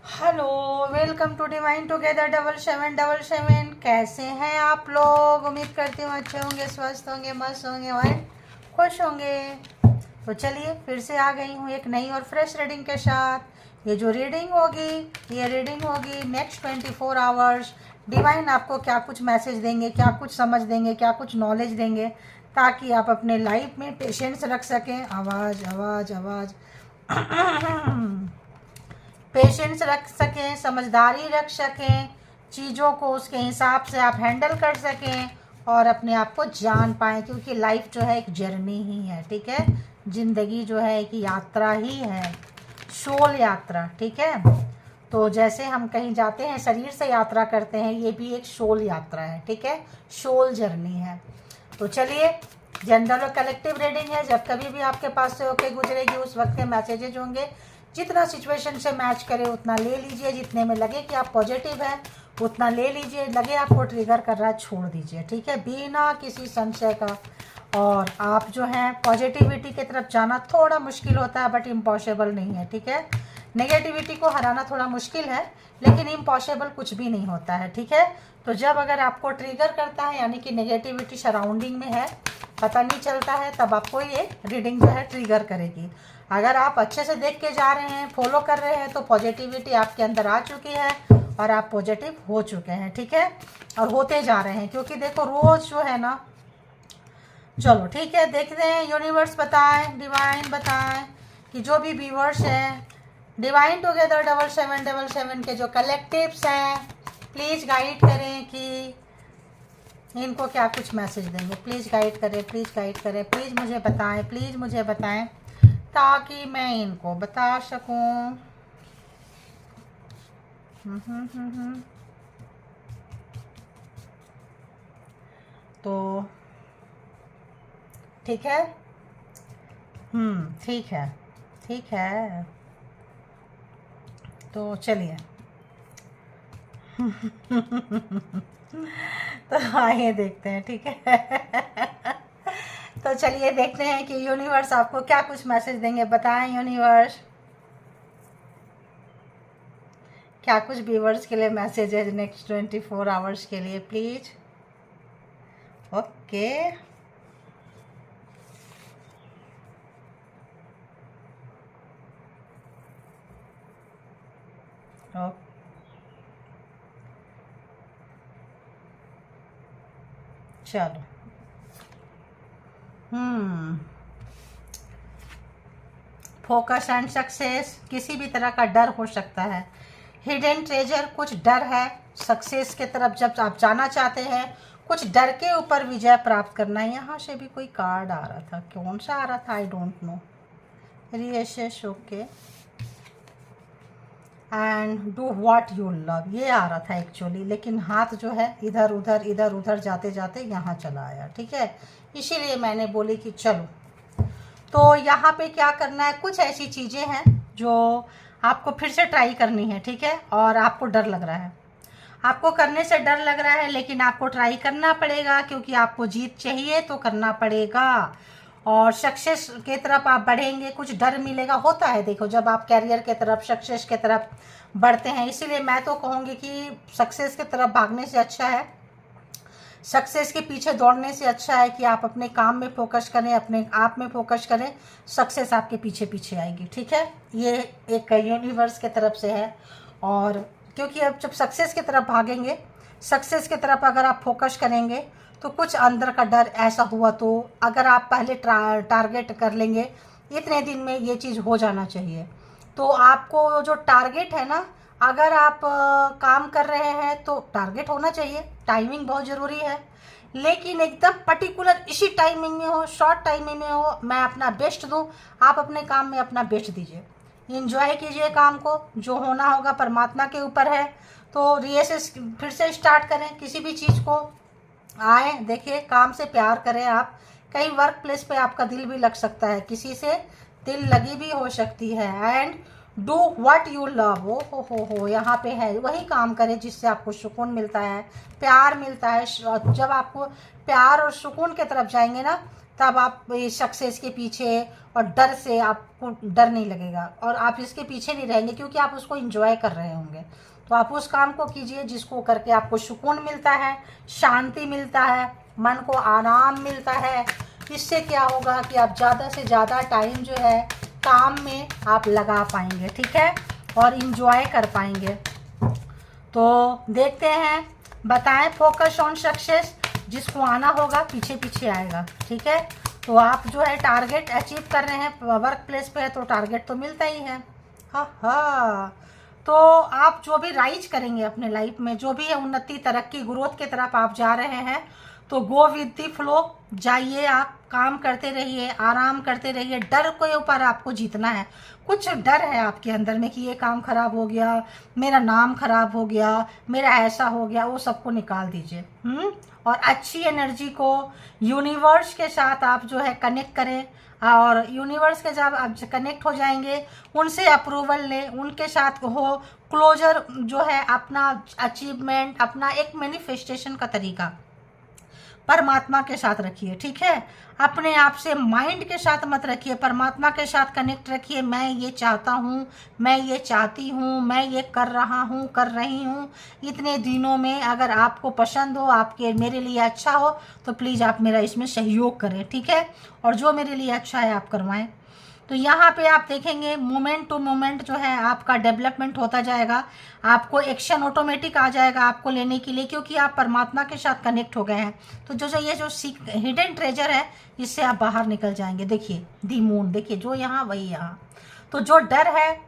Hello, welcome to divine together 7777। कैसे हैं आप लोग? उम्मीद करती हूँ अच्छे होंगे, स्वस्थ होंगे, मस्त होंगे और खुश होंगे। तो चलिए फिर से आ गई हूँ एक नई और फ्रेश रीडिंग के साथ। ये जो रीडिंग होगी, ये रीडिंग होगी नेक्स्ट 24 आवर्स। डिवाइन आपको क्या कुछ मैसेज देंगे, क्या कुछ समझ देंगे, क्या कुछ नॉलेज देंगे, ताकि आप अपने लाइफ में पेशेंस रख सकें। आवाज़ आवाज़ आवाज़ पेशेंस रख सकें, समझदारी रख सकें, चीज़ों को उसके हिसाब से आप हैंडल कर सकें और अपने आप को जान पाएँ, क्योंकि लाइफ जो है एक जर्नी ही है। ठीक है, ज़िंदगी जो है एक यात्रा ही है, सोल यात्रा। ठीक है, तो जैसे हम कहीं जाते हैं शरीर से यात्रा करते हैं, ये भी एक सोल यात्रा है। ठीक है, सोल जर्नी है। तो चलिए, जनरल और कलेक्टिव रीडिंग है। जब कभी भी आपके पास से होके गुजरेगी उस वक्त के मैसेजेज होंगे। जितना सिचुएशन से मैच करे उतना ले लीजिए, जितने में लगे कि आप पॉजिटिव हैं उतना ले लीजिए, लगे आपको ट्रिगर कर रहा है छोड़ दीजिए। ठीक है, बिना किसी संशय का। और आप जो हैं पॉजिटिविटी की तरफ जाना थोड़ा मुश्किल होता है, बट इम्पॉसिबल नहीं है। ठीक है, नेगेटिविटी को हराना थोड़ा मुश्किल है, लेकिन इम्पॉसिबल कुछ भी नहीं होता है। ठीक है, तो जब अगर आपको ट्रिगर करता है, यानी कि नेगेटिविटी सराउंडिंग में है, पता नहीं चलता है, तब आपको ये रीडिंग जो है ट्रिगर करेगी। अगर आप अच्छे से देख के जा रहे हैं, फॉलो कर रहे हैं, तो पॉजिटिविटी आपके अंदर आ चुकी है और आप पॉजिटिव हो चुके हैं। ठीक है, और होते जा रहे हैं, क्योंकि देखो रोज़ जो है ना। चलो ठीक है, देखते हैं यूनिवर्स बताएं, डिवाइन बताएं कि जो भी व्यूवर्स हैं डिवाइन टुगेदर 7777 के जो कलेक्टिव्स हैं, प्लीज़ गाइड करें कि इनको क्या कुछ मैसेज देंगे। प्लीज़ गाइड करें, प्लीज़ गाइड करें, प्लीज़ मुझे बताएं, प्लीज़ मुझे बताएं, ताकि मैं इनको बता सकूं। तो ठीक है, ठीक है, ठीक है, तो चलिए तो आइए देखते हैं। ठीक है तो चलिए देखते हैं कि यूनिवर्स आपको क्या कुछ मैसेज देंगे। बताएं यूनिवर्स, क्या कुछ व्यूवर्स के लिए मैसेज है नेक्स्ट 24 आवर्स के लिए, प्लीज। ओके, चलो। फोकस एंड सक्सेस, किसी भी तरह का डर हो सकता है। हिडन ट्रेजर, कुछ डर है सक्सेस के तरफ जब आप जाना चाहते हैं, कुछ डर के ऊपर विजय प्राप्त करना है। यहाँ से भी कोई कार्ड आ रहा था, कौन सा आ रहा था I don't know. Recess, okay, and do what you love, ये आ रहा था एक्चुअली, लेकिन हाथ जो है इधर उधर जाते जाते यहाँ चला आया। ठीक है, इसीलिए मैंने बोली कि चलो। तो यहाँ पे क्या करना है, कुछ ऐसी चीज़ें हैं जो आपको फिर से ट्राई करनी है। ठीक है, और आपको डर लग रहा है, आपको करने से डर लग रहा है, लेकिन आपको ट्राई करना पड़ेगा, क्योंकि आपको जीत चाहिए तो करना पड़ेगा। और सक्सेस के तरफ आप बढ़ेंगे, कुछ डर मिलेगा, होता है। देखो, जब आप कैरियर के तरफ, सक्सेस के तरफ बढ़ते हैं, इसीलिए मैं तो कहूँगी कि सक्सेस की तरफ भागने से अच्छा है, सक्सेस के पीछे दौड़ने से अच्छा है कि आप अपने काम में फोकस करें, अपने आप में फोकस करें, सक्सेस आपके पीछे पीछे आएगी। ठीक है, ये एक यूनिवर्स के तरफ से है। और क्योंकि अब जब सक्सेस की तरफ भागेंगे, सक्सेस की तरफ अगर आप फोकस करेंगे, तो कुछ अंदर का डर ऐसा हुआ, तो अगर आप पहले टारगेट कर लेंगे, इतने दिन में ये चीज़ हो जाना चाहिए, तो आपको जो टारगेट है ना, अगर आप काम कर रहे हैं तो टारगेट होना चाहिए। टाइमिंग बहुत ज़रूरी है, लेकिन एकदम पर्टिकुलर इसी टाइमिंग में हो, शॉर्ट टाइमिंग में हो, मैं अपना बेस्ट दूं। आप अपने काम में अपना बेस्ट दीजिए, इंजॉय कीजिए काम को, जो होना होगा परमात्मा के ऊपर है। तो रिएसेस फिर से स्टार्ट करें किसी भी चीज़ को, आए देखिए, काम से प्यार करें आप। कई वर्क प्लेस पे आपका दिल भी लग सकता है, किसी से दिल लगी भी हो सकती है। And do what you love, ओ हो यहाँ पे है, वही काम करें जिससे आपको सुकून मिलता है, प्यार मिलता है। जब आपको प्यार और सुकून की तरफ जाएंगे ना, तब आप इस सक्सेस के पीछे और डर से आपको डर नहीं लगेगा और आप इसके पीछे नहीं रहेंगे, क्योंकि आप उसको एंजॉय कर रहे होंगे। तो आप उस काम को कीजिए जिसको करके आपको सुकून मिलता है, शांति मिलता है, मन को आराम मिलता है। इससे क्या होगा कि आप ज़्यादा से ज़्यादा टाइम जो है काम में आप लगा पाएंगे, ठीक है, और इन्जॉय कर पाएंगे। तो देखते हैं, बताएं फोकस ऑन सक्सेस, जिसको आना होगा पीछे पीछे आएगा, ठीक है। तो आप जो है टारगेट अचीव कर रहे हैं, वर्क प्लेस पे है तो टारगेट तो मिलता ही है। हाँ, तो आप जो भी राइज करेंगे अपने लाइफ में, जो भी है उन्नति, तरक्की, ग्रोथ की तरफ आप जा रहे हैं, तो गो विद दी फ्लो जाइए, आप काम करते रहिए, आराम करते रहिए। डर के ऊपर आपको जीतना है। कुछ डर है आपके अंदर में कि ये काम खराब हो गया, मेरा नाम खराब हो गया, मेरा ऐसा हो गया, वो सबको निकाल दीजिए। और अच्छी एनर्जी को यूनिवर्स के साथ आप जो है कनेक्ट करें, और यूनिवर्स के जब आप कनेक्ट हो जाएंगे, उनसे अप्रूवल लें, उनके साथ हो क्लोजर जो है अपना अचीवमेंट, अपना एक मैनिफेस्टेशन का तरीका परमात्मा के साथ रखिए, ठीक है। अपने आप से माइंड के साथ मत रखिए, परमात्मा के साथ कनेक्ट रखिए। मैं ये चाहता हूँ, मैं ये चाहती हूँ, मैं ये कर रहा हूँ, कर रही हूँ। इतने दिनों में अगर आपको पसंद हो, आपके मेरे लिए अच्छा हो, तो प्लीज़ आप मेरा इसमें सहयोग करें, ठीक है, और जो मेरे लिए अच्छा है आप करवाएं। तो यहाँ पे आप देखेंगे मोमेंट टू मोमेंट जो है आपका डेवलपमेंट होता जाएगा, आपको एक्शन ऑटोमेटिक आ जाएगा आपको लेने के लिए, क्योंकि आप परमात्मा के साथ कनेक्ट हो गए हैं। तो जो ये जो हिडन ट्रेजर है, इससे आप बाहर निकल जाएंगे। देखिए दी मून, देखिए जो यहाँ वही यहाँ। तो जो डर है,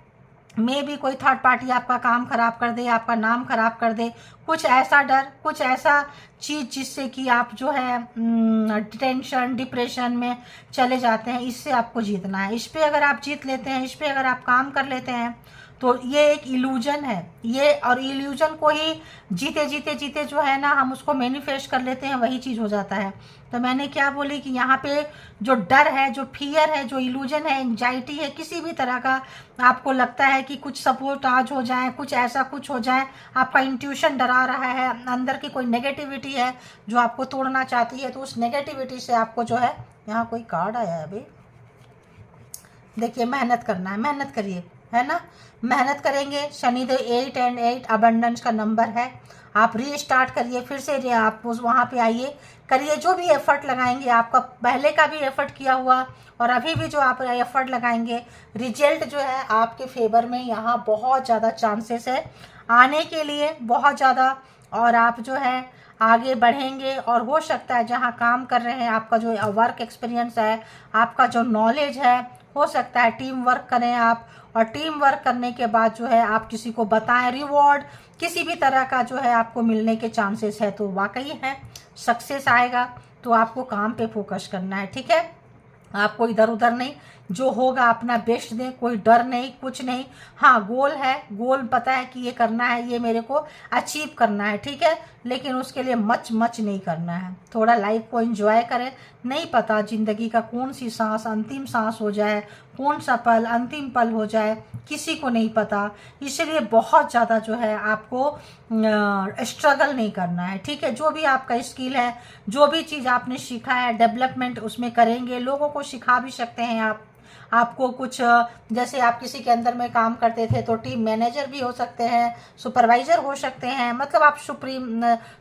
मे भी कोई थर्ड पार्टी आपका काम खराब कर दे, आपका नाम खराब कर दे, कुछ ऐसा डर, कुछ ऐसा चीज़ जिससे कि आप जो है टेंशन, डिप्रेशन में चले जाते हैं, इससे आपको जीतना है। इस पे अगर आप जीत लेते हैं, इस पे अगर आप काम कर लेते हैं, तो ये एक इल्यूजन है ये, और इल्यूजन को ही जीते जीते जीते जो है ना हम उसको मैनिफेस्ट कर लेते हैं, वही चीज़ हो जाता है। तो मैंने क्या बोली कि यहाँ पे जो डर है, जो फियर है, जो इल्यूजन है, एंजाइटी है, किसी भी तरह का आपको लगता है कि कुछ सपोर्ट आज हो जाए, कुछ ऐसा कुछ हो जाए, आपका इंट्यूशन डरा रहा है, अंदर की कोई नेगेटिविटी है जो आपको तोड़ना चाहती है, तो उस नेगेटिविटी से आपको जो है, यहाँ कोई कार्ड आया है अभी, देखिए मेहनत करना है, मेहनत करिए, है ना, मेहनत करेंगे। शनिदेव 8 and 8 अबंडेंस का नंबर है। आप रीस्टार्ट करिए, फिर से आप उस वहाँ पे आइए, करिए, जो भी एफर्ट लगाएंगे, आपका पहले का भी एफर्ट किया हुआ और अभी भी जो आप एफर्ट लगाएंगे, रिजल्ट जो है आपके फेवर में यहाँ बहुत ज़्यादा चांसेस है आने के लिए, बहुत ज़्यादा। और आप जो है आगे बढ़ेंगे, और हो सकता है जहाँ काम कर रहे हैं आपका जो वर्क एक्सपीरियंस है, आपका जो नॉलेज है, हो सकता है टीम वर्क करें आप, और टीम वर्क करने के बाद जो है आप किसी को बताएं, रिवॉर्ड किसी भी तरह का जो है आपको मिलने के चांसेस है, तो वाकई है सक्सेस आएगा। तो आपको काम पे फोकस करना है, ठीक है, आपको इधर उधर नहीं, जो होगा अपना बेस्ट दें, कोई डर नहीं, कुछ नहीं। हाँ, गोल है, गोल पता है कि ये करना है, ये मेरे को अचीव करना है, ठीक है, लेकिन उसके लिए मच नहीं करना है। थोड़ा लाइफ को एंजॉय करें। नहीं पता ज़िंदगी का कौन सी सांस अंतिम सांस हो जाए, कौन सा पल अंतिम पल हो जाए, किसी को नहीं पता। इसलिए बहुत ज़्यादा जो है आपको स्ट्रगल नहीं करना है, ठीक है। जो भी आपका स्किल है, जो भी चीज़ आपने सीखा है, डेवलपमेंट उसमें करेंगे, लोगों को सिखा भी सकते हैं आप। आपको कुछ जैसे आप किसी के अंदर में काम करते थे तो टीम मैनेजर भी हो सकते हैं, सुपरवाइज़र हो सकते हैं, मतलब आप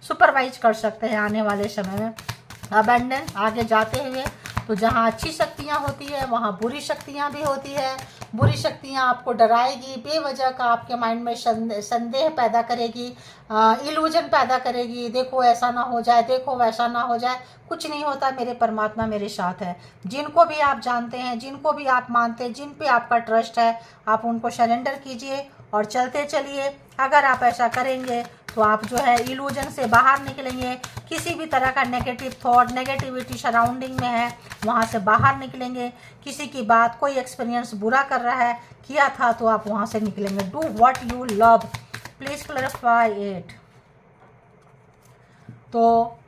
सुपरवाइज कर सकते हैं आने वाले समय में। अबंडेंस आगे जाते हुए, तो जहाँ अच्छी शक्तियाँ होती है वहाँ बुरी शक्तियाँ भी होती है। बुरी शक्तियाँ आपको डराएगी, बेवजह का आपके माइंड में संदेह पैदा करेगी, इल्यूजन पैदा करेगी, देखो ऐसा ना हो जाए, देखो वैसा ना हो जाए। कुछ नहीं होता, मेरे परमात्मा मेरे साथ है। जिनको भी आप जानते हैं, जिनको भी आप मानते हैं, जिन पे आपका ट्रस्ट है, आप उनको सरेंडर कीजिए और चलते चलिए। अगर आप ऐसा करेंगे तो आप जो है इल्यूजन से बाहर निकलेंगे। किसी भी तरह का नेगेटिव थॉट, नेगेटिविटी सराउंडिंग में है, वहाँ से बाहर निकलेंगे। किसी की बात, कोई एक्सपीरियंस बुरा कर रहा है, किया था, तो आप वहाँ से निकलेंगे। Do what you love, please clarify it. तो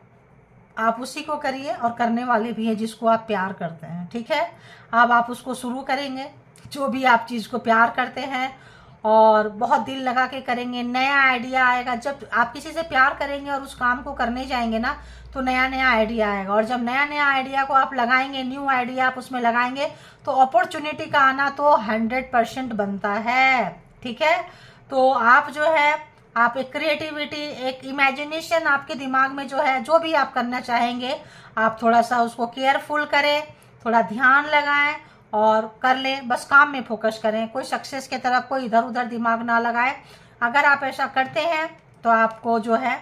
आप उसी को करिए, और करने वाले भी हैं जिसको आप प्यार करते हैं, ठीक है। अब आप उसको शुरू करेंगे, जो भी आप चीज़ को प्यार करते हैं, और बहुत दिल लगा के करेंगे। नया आइडिया आएगा। जब आप किसी से प्यार करेंगे और उस काम को करने जाएंगे ना, तो नया नया आइडिया आएगा, और जब नया नया आइडिया को आप लगाएंगे, न्यू आइडिया आप उसमें लगाएंगे, तो अपॉर्चुनिटी का आना तो 100% बनता है। ठीक है, तो आप जो है, आप एक क्रिएटिविटी, एक इमेजिनेशन आपके दिमाग में जो है, जो भी आप करना चाहेंगे, आप थोड़ा सा उसको केयरफुल करें, थोड़ा ध्यान लगाएं और कर लें। बस काम में फोकस करें, कोई सक्सेस की तरफ कोई इधर उधर दिमाग ना लगाएं। अगर आप ऐसा करते हैं तो आपको जो है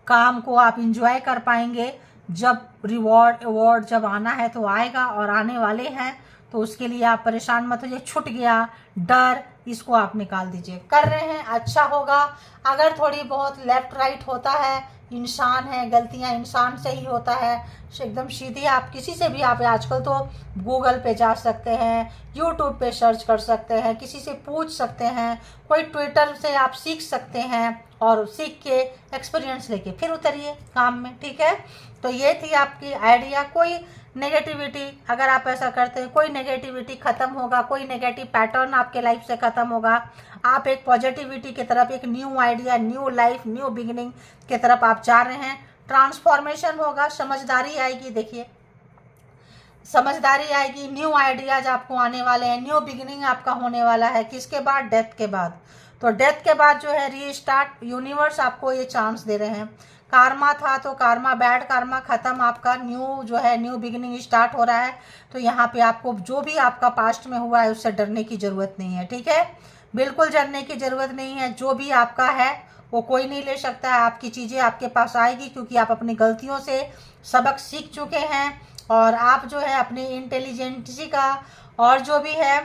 काम को आप इंजॉय कर पाएंगे। जब रिवॉर्ड अवार्ड जब आना है तो आएगा, और आने वाले हैं, तो उसके लिए आप परेशान मत होइए। छूट गया डर, इसको आप निकाल दीजिए। कर रहे हैं अच्छा होगा। अगर थोड़ी बहुत लेफ्ट राइट होता है, इंसान है, गलतियां इंसान से ही होता है, एकदम सीधी आप किसी से भी, आप आजकल तो गूगल पे जा सकते हैं, यूट्यूब पे सर्च कर सकते हैं, किसी से पूछ सकते हैं, कोई ट्विटर से आप सीख सकते हैं, और सीख के एक्सपीरियंस लेके फिर उतरिए काम में। ठीक है, तो ये थी आपकी आइडिया। कोई नेगेटिविटी अगर आप ऐसा करते हैं, कोई नेगेटिविटी खत्म होगा, कोई नेगेटिव पैटर्न आपके लाइफ से खत्म होगा। आप एक पॉजिटिविटी की तरफ, एक new idea, new life, new beginning की तरफ आप जा रहे हैं। ट्रांसफॉर्मेशन होगा, समझदारी आएगी। देखिए, समझदारी आएगी, न्यू आइडियाज आपको आने वाले हैं, न्यू बिगिनिंग आपका होने वाला है। किसके बाद? डेथ के बाद। तो डेथ के बाद जो है रीस्टार्ट, यूनिवर्स आपको ये चांस दे रहे हैं। कार्मा था तो कार्मा, बैड कार्मा खत्म, आपका न्यू जो है, न्यू बिगिनिंग स्टार्ट हो रहा है। तो यहाँ पे आपको जो भी आपका पास्ट में हुआ है उससे डरने की ज़रूरत नहीं है। ठीक है, बिल्कुल डरने की ज़रूरत नहीं है। जो भी आपका है वो कोई नहीं ले सकता है। आपकी चीज़ें आपके पास आएगी, क्योंकि आप अपनी गलतियों से सबक सीख चुके हैं, और आप जो है अपनी इंटेलिजेंसी का, और जो भी है,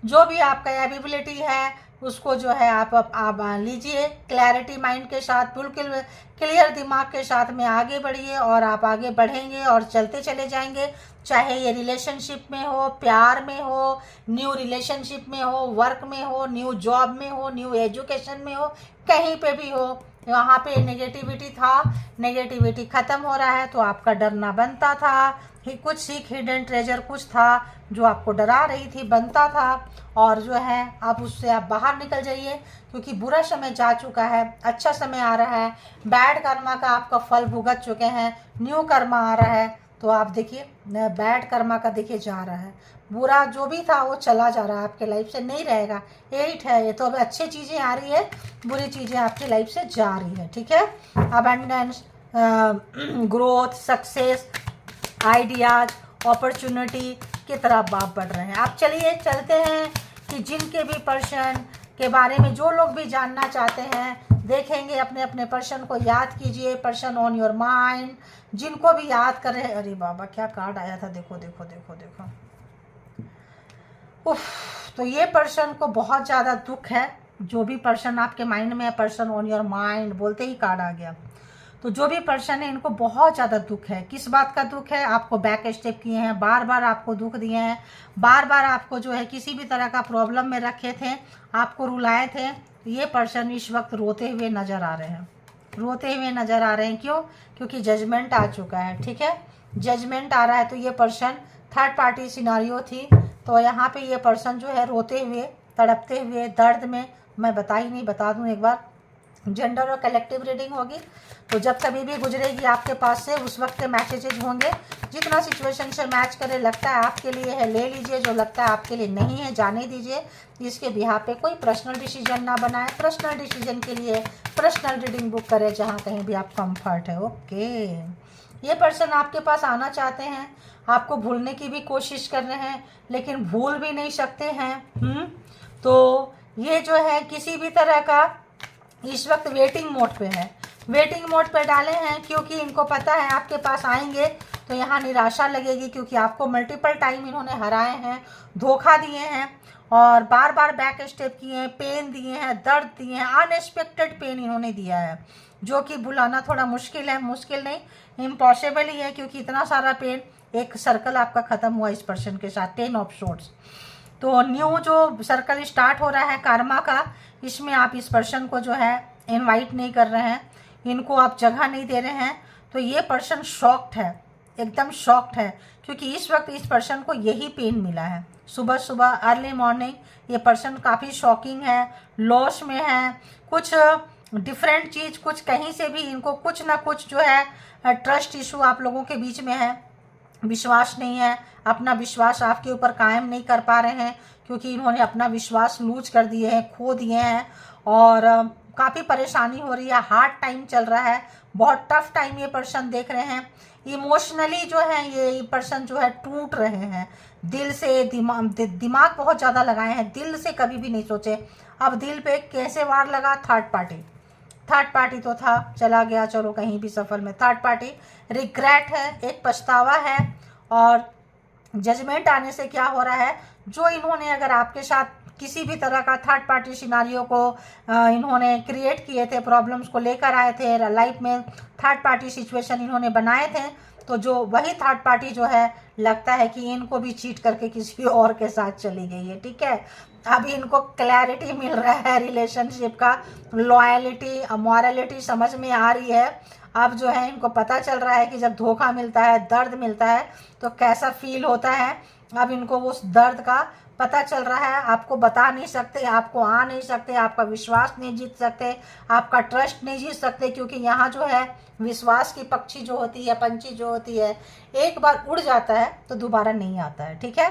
जो भी आपका एबिलिटी है, उसको जो है आप लीजिए क्लैरिटी माइंड के साथ, बिल्कुल क्लियर दिमाग के साथ में आगे बढ़िए, और आप आगे बढ़ेंगे और चलते चले जाएंगे। चाहे ये रिलेशनशिप में हो, प्यार में हो, न्यू रिलेशनशिप में हो, वर्क में हो, न्यू जॉब में हो, न्यू एजुकेशन में हो, कहीं पे भी हो, वहाँ पे नेगेटिविटी था, नेगेटिविटी खत्म हो रहा है। तो आपका डरना बनता था, कुछ सीख, हिडन ट्रेजर कुछ था जो आपको डरा रही थी, बनता था, और जो है आप उससे आप बाहर निकल जाइए, क्योंकि बुरा समय जा चुका है, अच्छा समय आ रहा है। बैड कर्मा का आपका फल भुगत चुके हैं, न्यू कर्मा आ रहा है। तो आप देखिए, बैड कर्मा का देखिए जा रहा है, बुरा जो भी था वो चला जा रहा है, आपके लाइफ से नहीं रहेगा। 8 है ये, तो अब अच्छी चीज़ें आ रही है, बुरी चीज़ें आपकी लाइफ से जा रही है। ठीक है, abundance, growth, success, ideas, opportunity की तरफ आप बढ़ रहे हैं। आप चलिए चलते हैं कि जिनके भी पर्सन के बारे में जो लोग भी जानना चाहते हैं, देखेंगे अपने अपने पर्सन को याद कीजिए, पर्सन ऑन योर माइंड, जिनको भी याद कर रहे हैं। अरे बाबा क्या कार्ड आया था, देखो देखो देखो देखो, उफ। तो ये पर्सन को बहुत ज़्यादा दुख है, जो भी पर्सन आपके माइंड में है, पर्सन ऑन योर माइंड बोलते ही कार्ड आ गया। तो जो भी पर्सन है इनको बहुत ज़्यादा दुख है। किस बात का दुख है? आपको बैक स्टेप किए हैं, बार बार आपको दुख दिए हैं, बार बार आपको जो है किसी भी तरह का प्रॉब्लम में रखे थे, आपको रुलाए थे। तो ये पर्सन इस वक्त रोते हुए नज़र आ रहे हैं, रोते हुए नज़र आ रहे हैं। क्यों? क्योंकि जजमेंट आ चुका है। ठीक है, जजमेंट आ रहा है। तो ये पर्सन थर्ड पार्टी सिनारियो थी, तो यहाँ पे ये पर्सन जो है रोते हुए, तड़पते हुए, दर्द में, मैं बता ही नहीं, बता दूँ एक बार, जेंडर और कलेक्टिव रीडिंग होगी, तो जब कभी भी गुजरेगी आपके पास से, उस वक्त के मैसेजेज होंगे। जितना सिचुएशन से मैच करे, लगता है आपके लिए है ले लीजिए, जो लगता है आपके लिए नहीं है जाने दीजिए। इसके बिहार पे कोई पर्सनल डिसीजन ना बनाए। पर्सनल डिसीजन के लिए पर्सनल रीडिंग बुक करें, जहाँ कहीं भी आप कंफर्ट है। ओके, ये पर्सन आपके पास आना चाहते हैं, आपको भूलने की भी कोशिश कर रहे हैं, लेकिन भूल भी नहीं सकते हैं। तो ये जो है किसी भी तरह का इस वक्त वेटिंग मोड पे है, वेटिंग मोड पे डाले हैं, क्योंकि इनको पता है आपके पास आएंगे तो यहाँ निराशा लगेगी, क्योंकि आपको मल्टीपल टाइम इन्होंने हराए हैं, धोखा दिए हैं, और बार बार बैक स्टेप किए हैं, पेन दिए हैं, दर्द दिए हैं, अनएक्सपेक्टेड पेन इन्होंने दिया है, जो कि भुलाना थोड़ा मुश्किल है। मुश्किल नहीं, इम्पॉसिबल ही है, क्योंकि इतना सारा पेन, एक सर्कल आपका ख़त्म हुआ इस पर्सन के साथ, 10 ऑफ सोर्ड्स। तो न्यू जो सर्कल स्टार्ट हो रहा है कार्मा का, इसमें आप इस पर्सन को जो है इनवाइट नहीं कर रहे हैं, इनको आप जगह नहीं दे रहे हैं। तो ये पर्सन शॉक्ड है, एकदम शॉक्ड है, क्योंकि इस वक्त इस पर्सन को यही पेन मिला है। सुबह सुबह अर्ली मॉर्निंग ये पर्सन काफ़ी शॉकिंग है, लॉस में है, कुछ डिफरेंट चीज़, कुछ कहीं से भी इनको कुछ ना कुछ जो है ट्रस्ट इशू आप लोगों के बीच में है, विश्वास नहीं है, अपना विश्वास आपके ऊपर कायम नहीं कर पा रहे हैं, क्योंकि इन्होंने अपना विश्वास लूज कर दिए हैं, खो दिए हैं, और काफ़ी परेशानी हो रही है, हार्ड टाइम चल रहा है, बहुत टफ टाइम ये पर्सन देख रहे हैं। इमोशनली जो है ये पर्सन जो है टूट रहे हैं, दिल से दिमाग बहुत ज़्यादा लगाए हैं, दिल से कभी भी नहीं सोचे। अब दिल पे कैसे वार लगा? थर्ड पार्टी तो था, चला गया, चलो कहीं भी सफर में थर्ड पार्टी। रिग्रेट है, एक पछतावा है, और जजमेंट आने से क्या हो रहा है, जो इन्होंने अगर आपके साथ किसी भी तरह का थर्ड पार्टी सिनारियो को इन्होंने क्रिएट किए थे, प्रॉब्लम्स को लेकर आए थे लाइफ में, थर्ड पार्टी सिचुएशन इन्होंने बनाए थे, तो जो वही थर्ड पार्टी जो है लगता है कि इनको भी चीट करके किसी और के साथ चली गई है। ठीक है, अभी इनको क्लैरिटी मिल रहा है रिलेशनशिप का, लॉयलिटी मॉरलिटी समझ में आ रही है। अब जो है इनको पता चल रहा है कि जब धोखा मिलता है, दर्द मिलता है, तो कैसा फील होता है। अब इनको उस दर्द का पता चल रहा है। आपको बता नहीं सकते, आपको आ नहीं सकते, आपका विश्वास नहीं जीत सकते, आपका ट्रस्ट नहीं जीत सकते, क्योंकि यहाँ जो है विश्वास की पक्षी जो होती है, पंछी जो होती है, एक बार उड़ जाता है तो दोबारा नहीं आता है। ठीक है,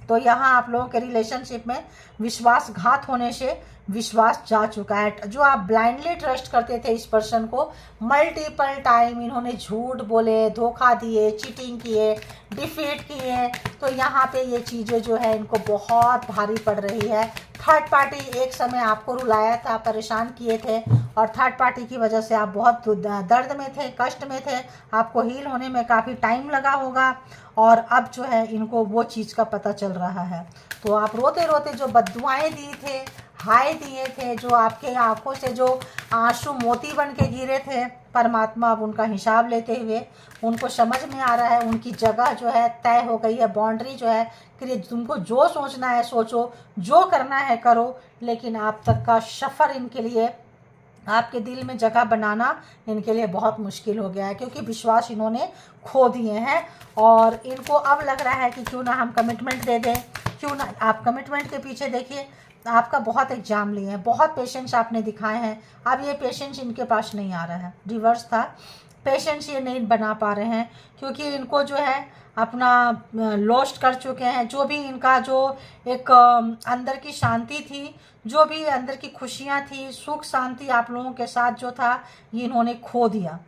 तो यहाँ आप लोगों के रिलेशनशिप में विश्वासघात होने से विश्वास जा चुका है। जो आप ब्लाइंडली ट्रस्ट करते थे इस पर्सन को, मल्टीपल टाइम इन्होंने झूठ बोले, धोखा दिए, चीटिंग किए, डिफीट किए, तो यहाँ पे ये चीज़ें जो है इनको बहुत भारी पड़ रही है। थर्ड पार्टी एक समय आपको रुलाया था, परेशान किए थे, और थर्ड पार्टी की वजह से आप बहुत दर्द में थे, कष्ट में थे, आपको हील होने में काफ़ी टाइम लगा होगा, और अब जो है इनको वो चीज़ का पता चल रहा है। तो आप रोते रोते जो बद्दुआएं दी थे, हाय दिए थे, जो आपके आंखों से जो आंसू मोती बन के गिरे थे, परमात्मा अब उनका हिसाब लेते हुए उनको समझ में आ रहा है, उनकी जगह जो है तय हो गई है, बाउंड्री जो है कि तुमको जो सोचना है सोचो, जो करना है करो, लेकिन आप तक का सफ़र इनके लिए, आपके दिल में जगह बनाना इनके लिए बहुत मुश्किल हो गया है, क्योंकि विश्वास इन्होंने खो दिए हैं। और इनको अब लग रहा है कि क्यों ना हम कमिटमेंट दे दें, क्यों ना आप कमिटमेंट के पीछे देखिए, आपका बहुत एग्जाम लिए हैं, बहुत पेशेंस आपने दिखाए हैं, अब ये पेशेंस इनके पास नहीं आ रहा है, रिवर्स था, पेशेंस ये नहीं बना पा रहे हैं, क्योंकि इनको जो है अपना लॉस्ट कर चुके हैं। जो भी इनका जो एक अंदर की शांति थी, जो भी अंदर की खुशियाँ थी, सुख शांति आप लोगों के साथ जो था, ये इन्होंने खो दिया।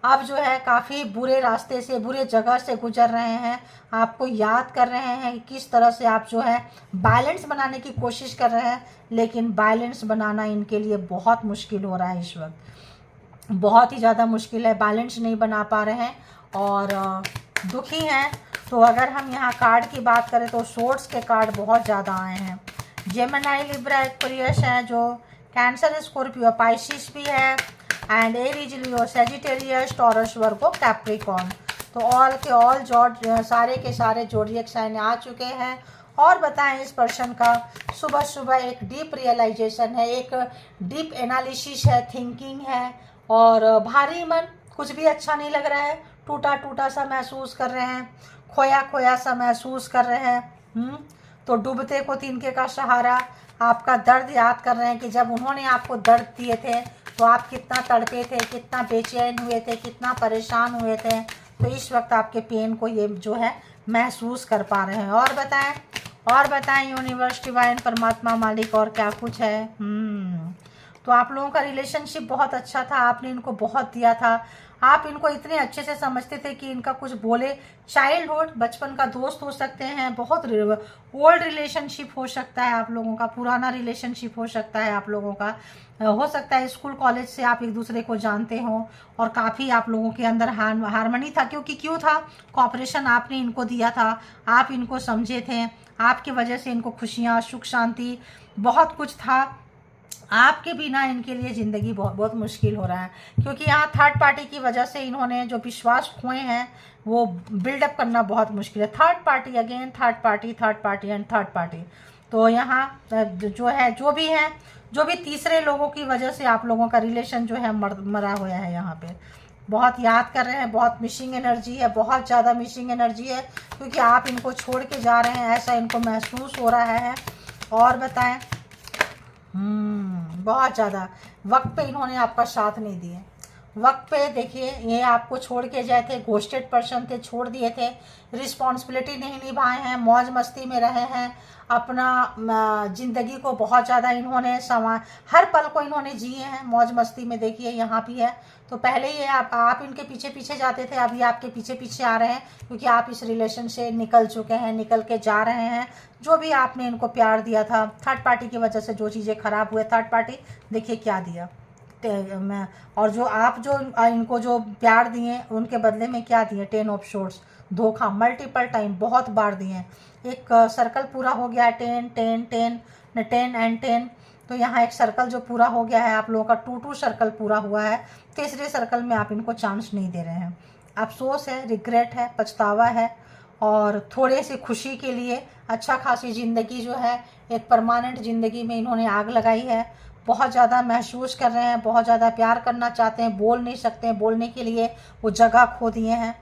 अब जो है काफ़ी बुरे रास्ते से, बुरे जगह से गुजर रहे हैं, आपको याद कर रहे हैं किस तरह से आप जो है बैलेंस बनाने की कोशिश कर रहे हैं, लेकिन बैलेंस बनाना इनके लिए बहुत मुश्किल हो रहा है इस वक्त, बहुत ही ज़्यादा मुश्किल है, बैलेंस नहीं बना पा रहे हैं और दुखी हैं। तो अगर हम यहाँ कार्ड की बात करें तो सोर्ड्स के कार्ड बहुत ज़्यादा आए हैं। जेमिनी, लिब्रा, एक्वेरियस है, जो कैंसर, स्कॉर्पियो, पाइसिस भी है, and Aries, Leo, Sagittarius, taurus, Virgo, Capricorn. तो ऑल के ऑल सारे के सारे जोडिएक साइन आ चुके हैं। और बताएं इस पर्सन का सुबह सुबह एक डीप रियलाइजेशन है, एक डीप एनालिसिस है, थिंकिंग है, और भारी मन, कुछ भी अच्छा नहीं लग रहा है, टूटा टूटा सा महसूस कर रहे हैं, खोया खोया सा महसूस कर रहे हैं। तो डूबते को तिनके का सहारा, आपका दर्द याद कर रहे हैं कि जब उन्होंने आपको दर्द दिए थे तो आप कितना तड़पे थे, कितना बेचैन हुए थे, कितना परेशान हुए थे। तो इस वक्त आपके पेन को ये जो है महसूस कर पा रहे हैं। और बताएं यूनिवर्स, डिवाइन, परमात्मा, मालिक, और क्या कुछ है। तो आप लोगों का रिलेशनशिप बहुत अच्छा था, आपने इनको बहुत दिया था, आप इनको इतने अच्छे से समझते थे कि इनका कुछ बोले, चाइल्डहुड, बचपन का दोस्त हो सकते हैं, बहुत ओल्ड रिलेशनशिप हो सकता है आप लोगों का, पुराना रिलेशनशिप हो सकता है आप लोगों का, हो सकता है स्कूल कॉलेज से आप एक दूसरे को जानते हो, और काफ़ी आप लोगों के अंदर हारमनी था, क्योंकि क्यों था, कॉपरेशन आपने इनको दिया था, आप इनको समझे थे, आपकी वजह से इनको खुशियाँ, सुख शांति, बहुत कुछ था। आपके बिना इनके लिए ज़िंदगी बहुत बहुत मुश्किल हो रहा है, क्योंकि यहाँ थर्ड पार्टी की वजह से इन्होंने जो विश्वास खोए हैं वो बिल्डअप करना बहुत मुश्किल है। Third party again, third party and third party. तो यहाँ जो है जो भी तीसरे लोगों की वजह से आप लोगों का रिलेशन जो है मरा हुआ है। यहाँ पे बहुत याद कर रहे हैं, बहुत मिसिंग एनर्जी है, बहुत ज़्यादा मिसिंग एनर्जी है, क्योंकि आप इनको छोड़ के जा रहे हैं, ऐसा इनको महसूस हो रहा है। और बताएं, बहुत ज़्यादा वक्त पे इन्होंने आपका साथ नहीं दिए। वक्त पे देखिए ये आपको छोड़ के गए थे, घोस्टेड पर्सन थे, छोड़ दिए थे, रिस्पॉन्सिबिलिटी नहीं निभाए हैं, मौज मस्ती में रहे हैं, अपना ज़िंदगी को बहुत ज़्यादा इन्होंने हर पल को इन्होंने जिए हैं मौज मस्ती में। देखिए यहाँ भी है, तो पहले ये आप इनके पीछे पीछे जाते थे, अभी आपके पीछे पीछे आ रहे हैं, क्योंकि आप इस रिलेशन से निकल चुके हैं, निकल के जा रहे हैं। जो भी आपने इनको प्यार दिया था, थर्ड पार्टी की वजह से जो चीज़ें खराब हुए, थर्ड पार्टी देखिए क्या दिया, और जो आप जो इनको जो प्यार दिए उनके बदले में क्या दिए, 10 ऑफ सोर्ड्स, धोखा मल्टीपल टाइम, बहुत बार दिए। एक सर्कल पूरा हो गया, 10 10 10 10 एंड 10, तो यहाँ एक सर्कल जो पूरा हो गया है, आप लोगों का 2 सर्कल पूरा हुआ है। तीसरे सर्कल में आप इनको चांस नहीं दे रहे हैं, अफसोस है, रिग्रेट है, पछतावा है, और थोड़े से खुशी के लिए अच्छा खासी ज़िंदगी जो है, एक परमानेंट ज़िंदगी में इन्होंने आग लगाई है। बहुत ज़्यादा महसूस कर रहे हैं, बहुत ज़्यादा प्यार करना चाहते हैं, बोल नहीं सकते हैं, बोलने के लिए वो जगह खो दिए हैं,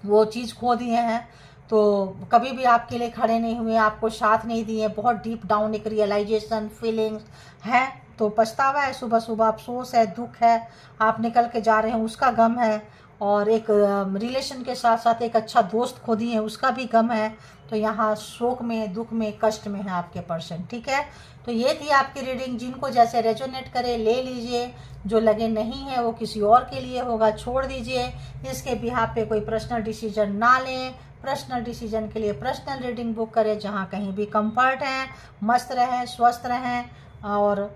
वो चीज़ खो दिए हैं। तो कभी भी आपके लिए खड़े नहीं हुए, आपको साथ नहीं दिए, बहुत डीप डाउन एक रियलाइजेशन फीलिंग्स है। तो पछतावा है, सुबह सुबह अफसोस है, दुख है, आप निकल के जा रहे हैं उसका गम है, और एक रिलेशन के साथ साथ एक अच्छा दोस्त खो दिए उसका भी गम है। तो यहाँ शोक में, दुख में, कष्ट में है आपके पर्सन, ठीक है। तो ये थी आपकी रीडिंग, जिनको जैसे रेजोनेट करे ले लीजिए, जो लगे नहीं है वो किसी और के लिए होगा, छोड़ दीजिए। इसके बिहाफ पे कोई पर्सनल डिसीजन ना लें, पर्सनल डिसीजन के लिए पर्सनल रीडिंग बुक करें, जहाँ कहीं भी कंफर्ट है, मस्त रहें, स्वस्थ रहें, और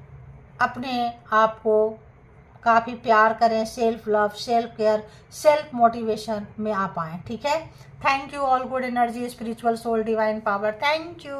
अपने आप को काफ़ी प्यार करें, self love, self care, self motivation में आप आएँ, ठीक है। Thank you all, good energy, spiritual soul, divine power, thank you.